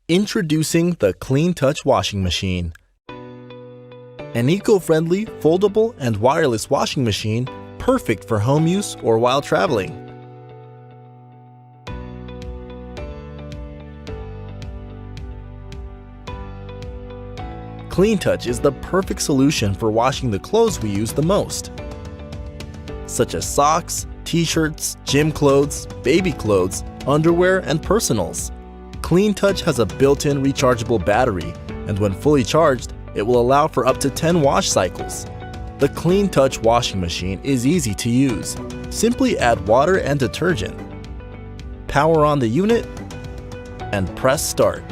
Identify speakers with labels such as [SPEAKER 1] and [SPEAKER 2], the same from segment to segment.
[SPEAKER 1] Introducing the CleanTouch Washing Machine. An eco-friendly, foldable, and wireless washing machine perfect for home use or while traveling. CleanTouch is the perfect solution for washing the clothes we use the most, such as socks, t-shirts, gym clothes, baby clothes, underwear, and personals. CleanTouch has a built-in rechargeable battery, and when fully charged, it will allow for up to 10 wash cycles. The CleanTouch washing machine is easy to use. Simply add water and detergent, power on the unit, and press start.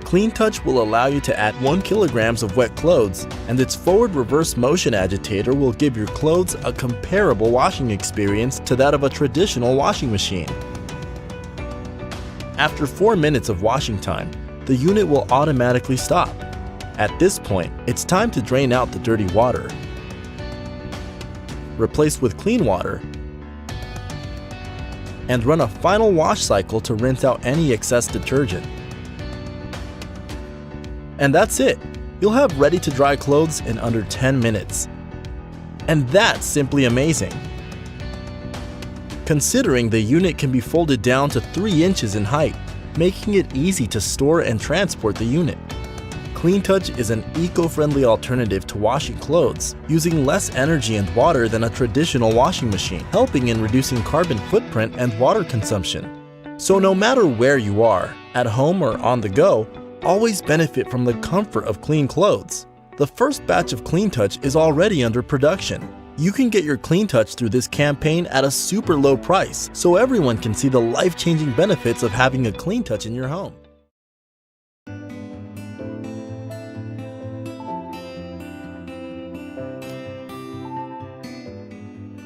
[SPEAKER 1] CleanTouch will allow you to add 1 kilogram of wet clothes, and its forward-reverse motion agitator will give your clothes a comparable washing experience to that of a traditional washing machine. After 4 minutes of washing time, the unit will automatically stop. At this point, it's time to drain out the dirty water, replace with clean water, and run a final wash cycle to rinse out any excess detergent. And that's it! You'll have ready-to-dry clothes in under 10 minutes. And that's simply amazing! Considering the unit can be folded down to 3 inches in height, making it easy to store and transport the unit. CleanTouch is an eco-friendly alternative to washing clothes, using less energy and water than a traditional washing machine, helping in reducing carbon footprint and water consumption. So no matter where you are, at home or on the go, always benefit from the comfort of clean clothes. The first batch of CleanTouch is already under production. You can get your CleanTouch through this campaign at a super low price, so everyone can see the life-changing benefits of having a CleanTouch in your home.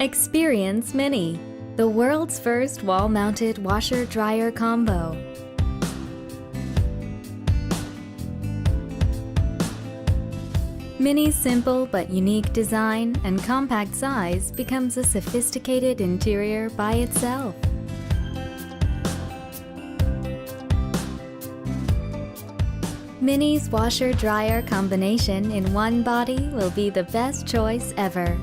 [SPEAKER 2] Experience Mini, the world's first wall-mounted washer-dryer combo. Mini's simple but unique design and compact size becomes a sophisticated interior by itself. Mini's washer-dryer combination in one body will be the best choice ever.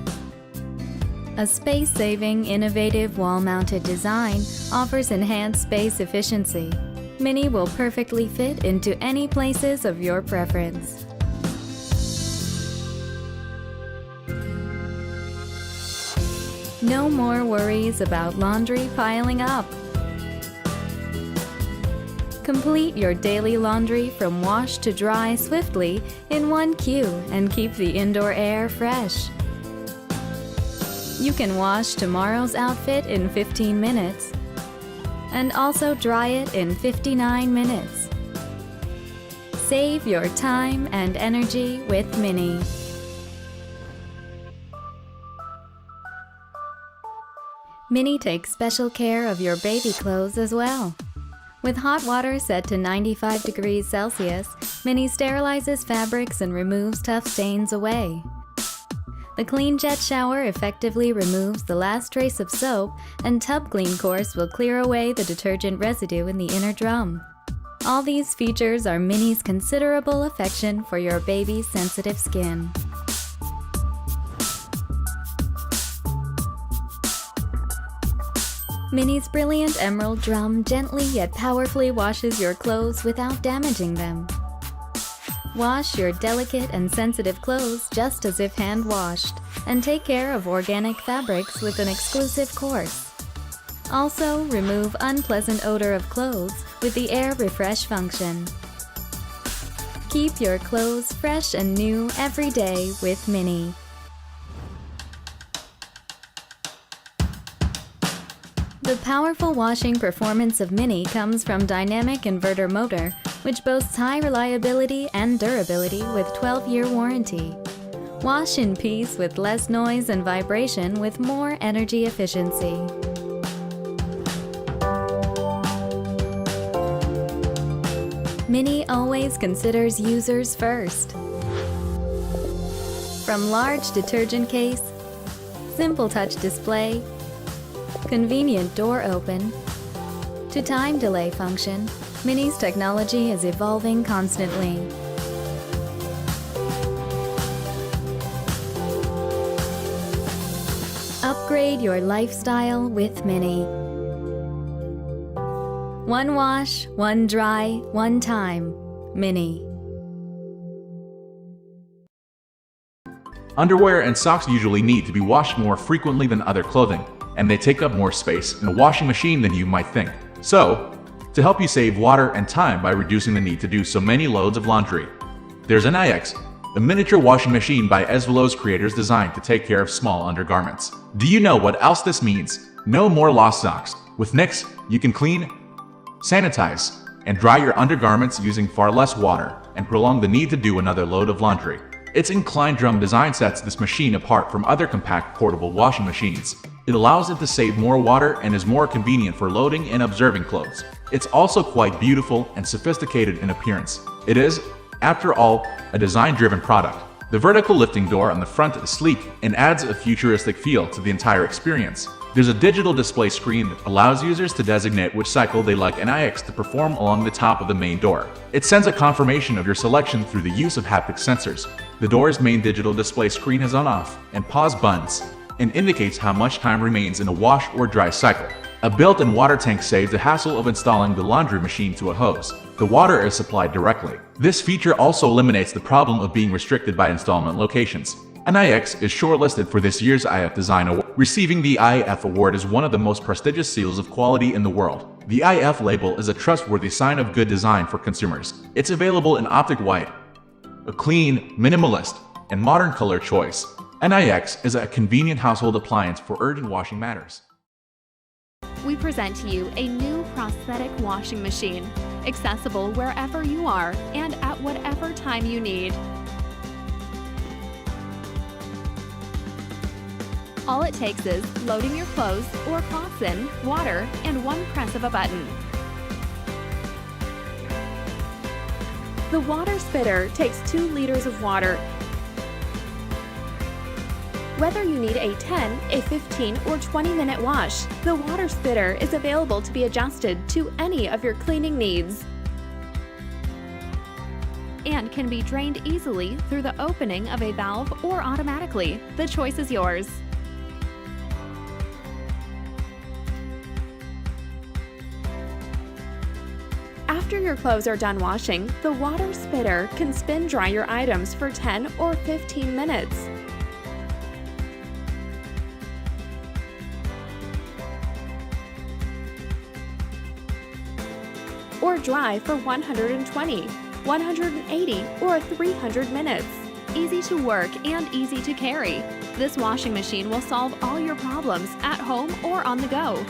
[SPEAKER 2] A space-saving, innovative wall-mounted design offers enhanced space efficiency. Mini will perfectly fit into any places of your preference. No more worries about laundry piling up. Complete your daily laundry from wash to dry swiftly in one queue and keep the indoor air fresh. You can wash tomorrow's outfit in 15 minutes and also dry it in 59 minutes. Save your time and energy with Mini. Mini takes special care of your baby clothes as well. With hot water set to 95 degrees Celsius, Mini sterilizes fabrics and removes tough stains away. The Clean Jet Shower effectively removes the last trace of soap, and Tub Clean Course will clear away the detergent residue in the inner drum. All these features are Mini's considerable affection for your baby's sensitive skin. Mini's brilliant emerald drum gently yet powerfully washes your clothes without damaging them. Wash your delicate and sensitive clothes just as if hand-washed, and take care of organic fabrics with an exclusive course. Also, remove unpleasant odor of clothes with the Air Refresh function. Keep your clothes fresh and new every day with Mini. The powerful washing performance of Mini comes from dynamic inverter motor, which boasts high reliability and durability with 12-year warranty. Wash in peace with less noise and vibration with more energy efficiency. Mini always considers users first. From large detergent case, simple touch display, convenient door open, to time delay function, Mini's technology is evolving constantly. Upgrade your lifestyle with Mini. One wash, one dry, one time. Mini.
[SPEAKER 3] Underwear and socks usually need to be washed more frequently than other clothing, and they take up more space in a washing machine than you might think. So, to help you save water and time by reducing the need to do so many loads of laundry, there's NIX, a miniature washing machine by Esvelo's creators designed to take care of small undergarments. Do you know what else this means? No more lost socks. With NIX, you can clean, sanitize, and dry your undergarments using far less water and prolong the need to do another load of laundry. Its inclined drum design sets this machine apart from other compact portable washing machines. It allows it to save more water and is more convenient for loading and observing clothes. It's also quite beautiful and sophisticated in appearance. It is, after all, a design-driven product. The vertical lifting door on the front is sleek and adds a futuristic feel to the entire experience. There's a digital display screen that allows users to designate which cycle they like NIX to perform along the top of the main door. It sends a confirmation of your selection through the use of haptic sensors. The door's main digital display screen has on-off and pause buttons and indicates how much time remains in a wash or dry cycle. A built-in water tank saves the hassle of installing the laundry machine to a hose. The water is supplied directly. This feature also eliminates the problem of being restricted by installment locations. NIX is shortlisted for this year's IF Design Award. Receiving the IF Award is one of the most prestigious seals of quality in the world. The IF label is a trustworthy sign of good design for consumers. It's available in optic white, a clean, minimalist, and modern color choice. NIX is a convenient household appliance for urgent washing matters.
[SPEAKER 4] We present to you a new prosthetic washing machine, accessible wherever you are and at whatever time you need. All it takes is loading your clothes or cloths in, water, and one press of a button. The water spitter takes 2 liters of water. Whether you need a 10, a 15, or 20-minute wash, the water spitter is available to be adjusted to any of your cleaning needs and can be drained easily through the opening of a valve or automatically. The choice is yours. After your clothes are done washing, the water spitter can spin dry your items for 10 or 15 minutes. Or dry for 120, 180, or 300 minutes. Easy to work and easy to carry. This washing machine will solve all your problems at home or on the go.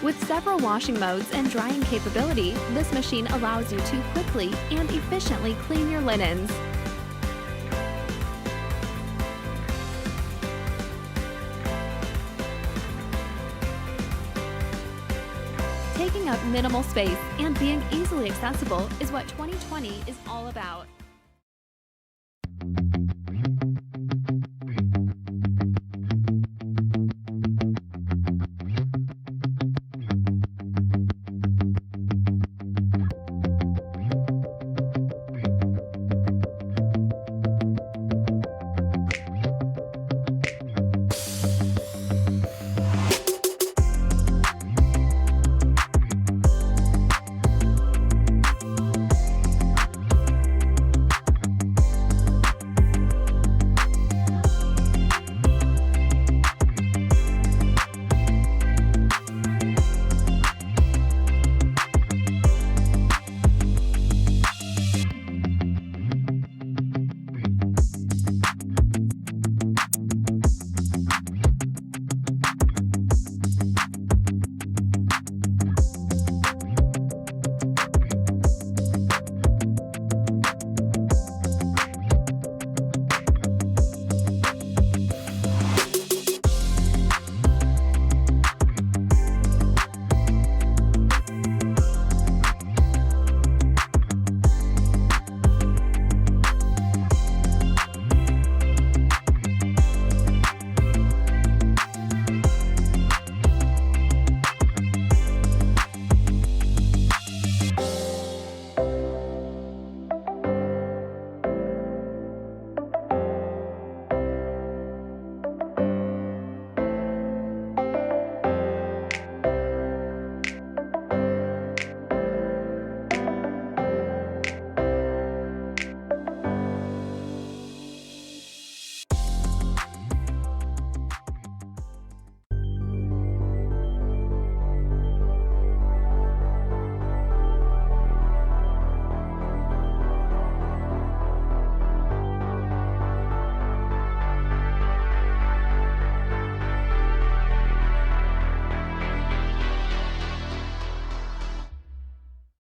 [SPEAKER 4] With several washing modes and drying capability, this machine allows you to quickly and efficiently clean your linens. Taking up minimal space and being easily accessible is what 2020 is all about.